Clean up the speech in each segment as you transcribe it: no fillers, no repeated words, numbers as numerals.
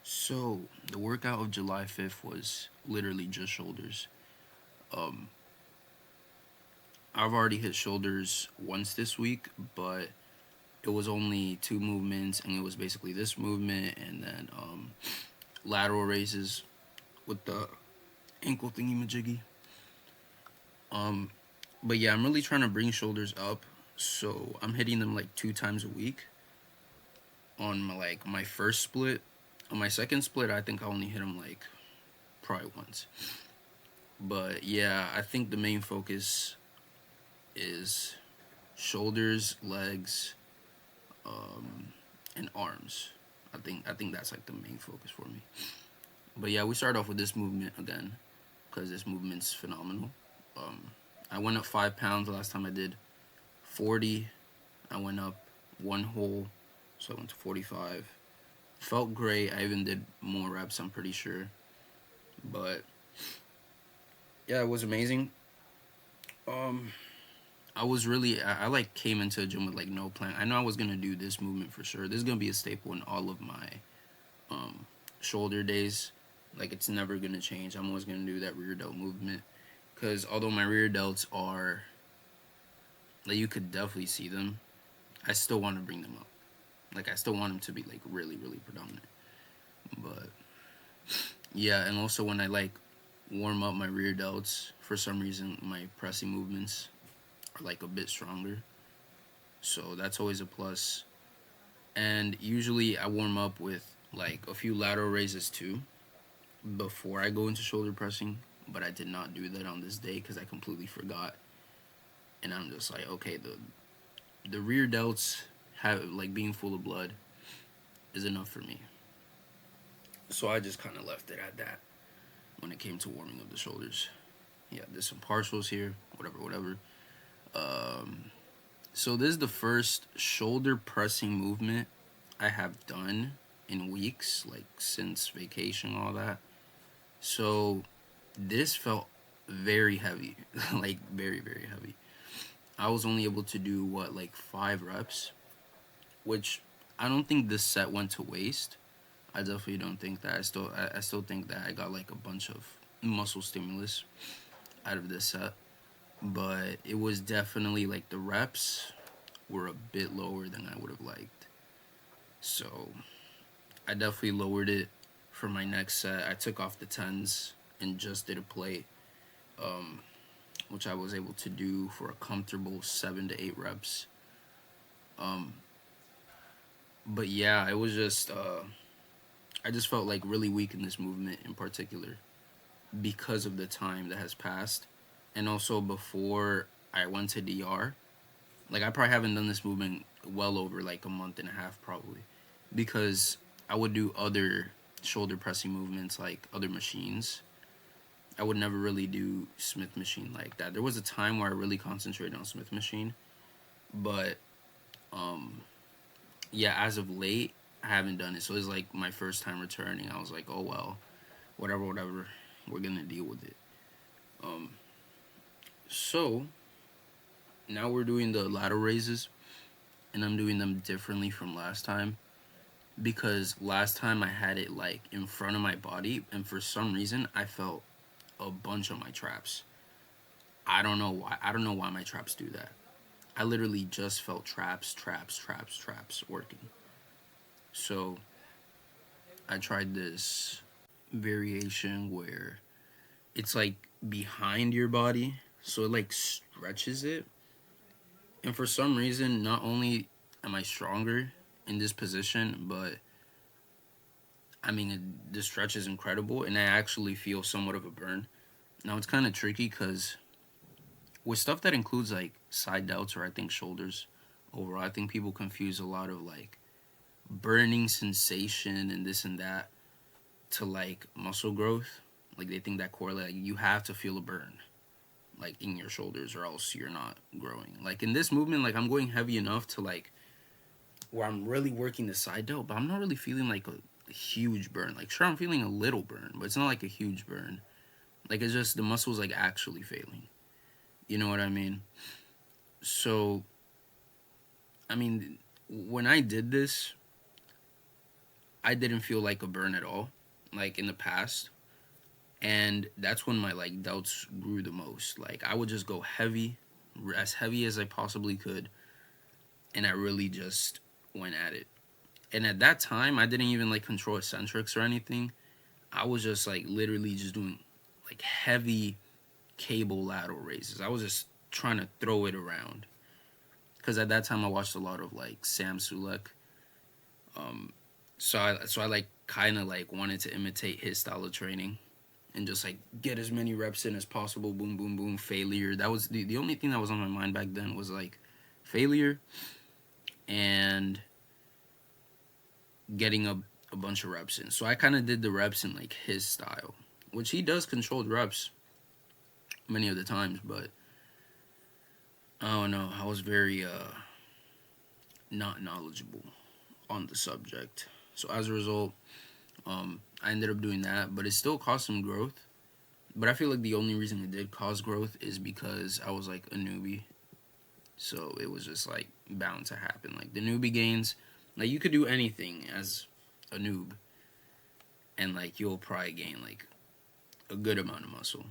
So the workout of July 5th was literally just shoulders. Um, I've already hit shoulders once this week, but it was only two movements, and it was basically this movement and then lateral raises with the ankle thingy majiggy. Um, but yeah, I'm really trying to bring shoulders up, so I'm hitting them like 2 times a week on my first split. On my second split, I think I only hit them like probably once. But yeah, I think the main focus is shoulders, legs, and arms. I think that's like the main focus for me. But yeah, we start off with this movement again because this movement's phenomenal. Um, I went up 5 pounds last time I did 40. I went up one whole, so I went to 45. Felt great. I even did more reps. I'm pretty sure, but yeah, it was amazing. Um, I was really I like came into the gym with like no plan. I know I was gonna do this movement for sure. This is gonna be a staple in all of my um, shoulder days. Like it's never gonna change. I'm always gonna do that rear delt movement because although my rear delts are like you could definitely see them, I still want to bring them up. Like I still want them to be like really really predominant. But yeah, and also when I like warm up my rear delts, for some reason my pressing movements are like a bit stronger. So that's always a plus. And usually I warm up with like a few lateral raises too before I go into shoulder pressing, but I did not do that on this day because I completely forgot. And I'm just like, okay, the rear delts have like being full of blood is enough for me. So I just kind of left it at that when it came to warming up the shoulders. Yeah, there's some partials here, whatever, whatever. Um, so this is the first shoulder pressing movement I have done in weeks, like since vacation, all that. So this felt very heavy, like very, very heavy. I was only able to do what, like 5 reps, which I don't think this set went to waste. I definitely don't think that. I still think that I got like a bunch of muscle stimulus out of this set, but it was definitely like the reps were a bit lower than I would have liked. So I definitely lowered it for my next set. I took off the tens and just did a plate, um, which I was able to do for a comfortable 7 to 8 reps. Um, but yeah, it was just I just felt like really weak in this movement in particular because of the time that has passed, and also before I went to DR. Like I probably haven't done this movement well over like a month and a half probably, because I would do other shoulder pressing movements like other machines. I would never really do Smith machine like that. There was a time where I really concentrated on Smith machine, but um, yeah, as of late, I haven't done it. So it's like my first time returning. I was like, oh well, whatever, whatever. We're gonna deal with it. Um, so now we're doing the lateral raises, and I'm doing them differently from last time because last time I had it like in front of my body, and for some reason I felt a bunch of my traps. I don't know why. I don't know why my traps do that. I literally just felt traps, traps, traps, traps working. So I tried this variation where it's like behind your body, so it like stretches it. And for some reason, not only am I stronger in this position, but I mean, the stretch is incredible, and I actually feel somewhat of a burn. Now it's kind of tricky because with stuff that includes like side delts or I think shoulders, overall, I think people confuse a lot of like burning sensation and this and that to like muscle growth. Like they think that correlate. Like, you have to feel a burn like in your shoulders or else you're not growing. Like in this movement, like I'm going heavy enough to like where I'm really working the side delt, but I'm not really feeling like a huge burn. Like sure, I'm feeling a little burn, but it's not like a huge burn. Like it's just the muscles like actually failing. You know what I mean? So I mean, when I did this, I didn't feel like a burn at all, like in the past. And that's when my like doubts grew the most. Like I would just go heavy, as heavy as I possibly could, and I really just went at it. And at that time, I didn't even like control eccentrics or anything. I was just like literally just doing like heavy cable lateral raises. I was just trying to throw it around because at that time I watched a lot of like Sam Sulek. Um, so I like kind of like wanted to imitate his style of training and just like get as many reps in as possible. Boom, boom, boom. Failure. That was the only thing that was on my mind back then was like failure and getting a bunch of reps in. So I kind of did the reps in like his style, which he does controlled reps many of the times, but I don't know. I was very not knowledgeable on the subject. So as a result, I ended up doing that, but it still caused some growth. But I feel like the only reason it did cause growth is because I was like a newbie. So it was just like bound to happen. Like the newbie gains, like you could do anything as a noob, and like you'll probably gain like a good amount of muscle.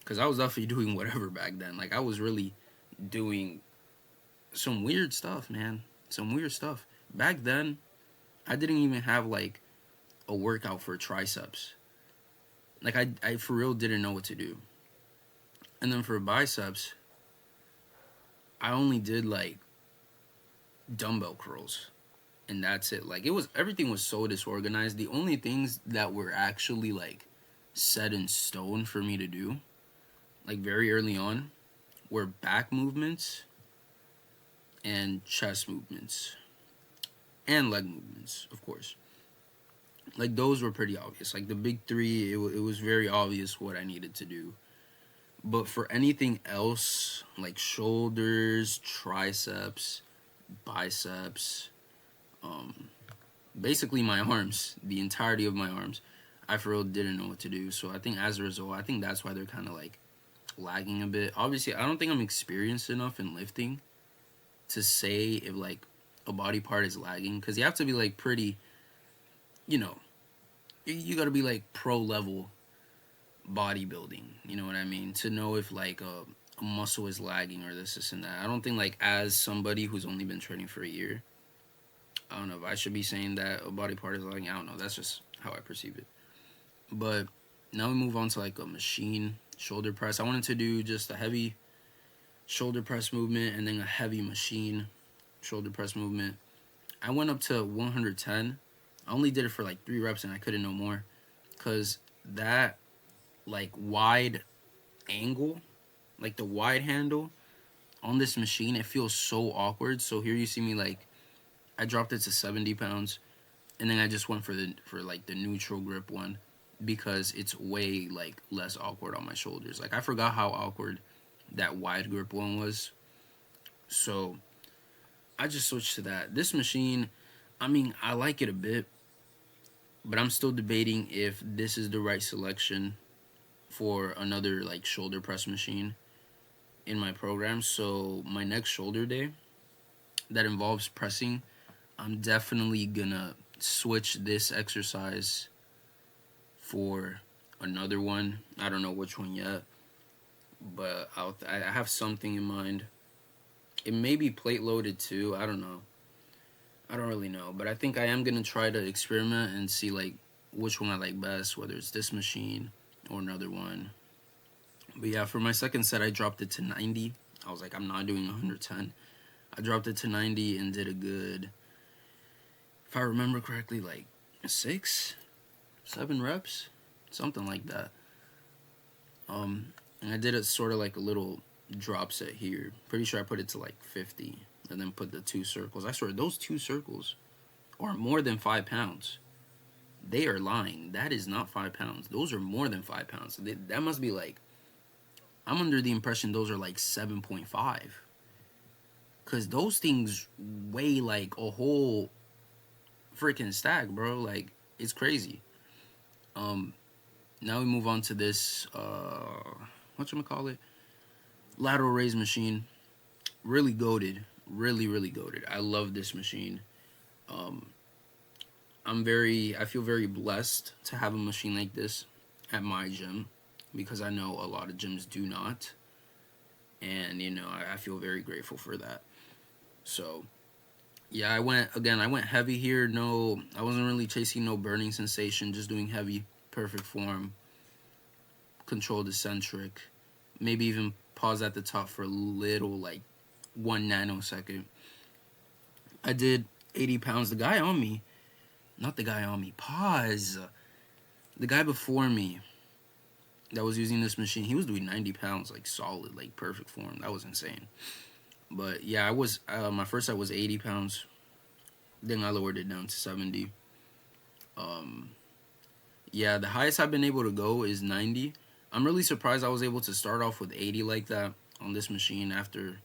Cause I was definitely doing whatever back then. Like I was really doing some weird stuff, man. Some weird stuff. Back then, I didn't even have like a workout for triceps. Like I for real didn't know what to do. And then for biceps, I only did like dumbbell curls. And that's it. Like it was everything was so disorganized. The only things that were actually like set in stone for me to do, like very early on, were back movements and chest movements and leg movements, of course. Like those were pretty obvious. Like the big three, it was very obvious what I needed to do. But for anything else, like shoulders, triceps, biceps, um, basically my arms, the entirety of my arms, I for real didn't know what to do. So I think as a result, I think that's why they're kind of like lagging a bit. Obviously, I don't think I'm experienced enough in lifting to say if like a body part is lagging, because you have to be like pretty, you know, you got to be like pro level bodybuilding, you know what I mean, to know if like a muscle is lagging or this and that. I don't think like as somebody who's only been training for a year, I don't know if I should be saying that a body part is lagging. I don't know. That's just how I perceive it. But now we move on to like a machine shoulder press. I wanted to do just a heavy shoulder press movement and then a heavy machine shoulder press movement. I went up to 110. I only did it for like 3 reps and I couldn't no more because that like wide angle, like the wide handle on this machine, it feels so awkward. So here you see me like I dropped it to 70 pounds and then I just went for like the neutral grip one because it's way like less awkward on my shoulders. Like I forgot how awkward that wide grip one was. So I just switched to that. This machine, I mean, I like it a bit, but I'm still debating if this is the right selection for another like shoulder press machine in my program. So my next shoulder day that involves pressing, I'm definitely gonna switch this exercise for another one. I don't know which one yet, but I have something in mind. It may be plate loaded too. I don't know. I don't really know, but I think I am gonna try to experiment and see like which one I like best, whether it's this machine or another one. But yeah, for my second set, I dropped it to 90. I was like, I'm not doing 110. I dropped it to 90 and did a good, if I remember correctly, like 6, 7 reps, something like that. And I did it sort of like a little drop set here. Pretty sure I put it to like 50 and then put the 2 circles. I swear those 2 circles are more than 5 pounds. They are lying. That is not 5 pounds. Those are more than 5 pounds. That must be like, I'm under the impression those are like 7.5. Because those things weigh like a whole freaking stack, bro. Like, it's crazy. Now we move on to this, whatchamacallit? Lateral raise machine. Really goated. Really, really goated. I love this machine. Um, I feel very blessed to have a machine like this at my gym, because I know a lot of gyms do not, and you know, I feel very grateful for that. So yeah, I went heavy here. No, I wasn't really chasing no burning sensation, just doing heavy, perfect form, controlled eccentric, maybe even pause at the top for a little, like 1 nanosecond. I did 80 pounds. The guy on me, not the guy on me, pause. The guy before me that was using this machine, he was doing 90 pounds, like solid, like perfect form. That was insane. But yeah, I was, my first set was 80 pounds. Then I lowered it down to 70. Um, yeah, the highest I've been able to go is 90. I'm really surprised I was able to start off with 80 like that on this machine after,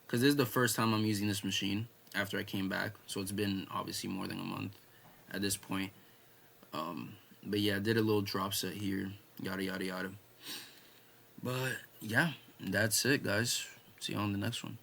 because this is the first time I'm using this machine after I came back. So it's been obviously more than a month at this point. But yeah, I did a little drop set here, yada yada yada. But yeah, that's it, guys. See you on the next one.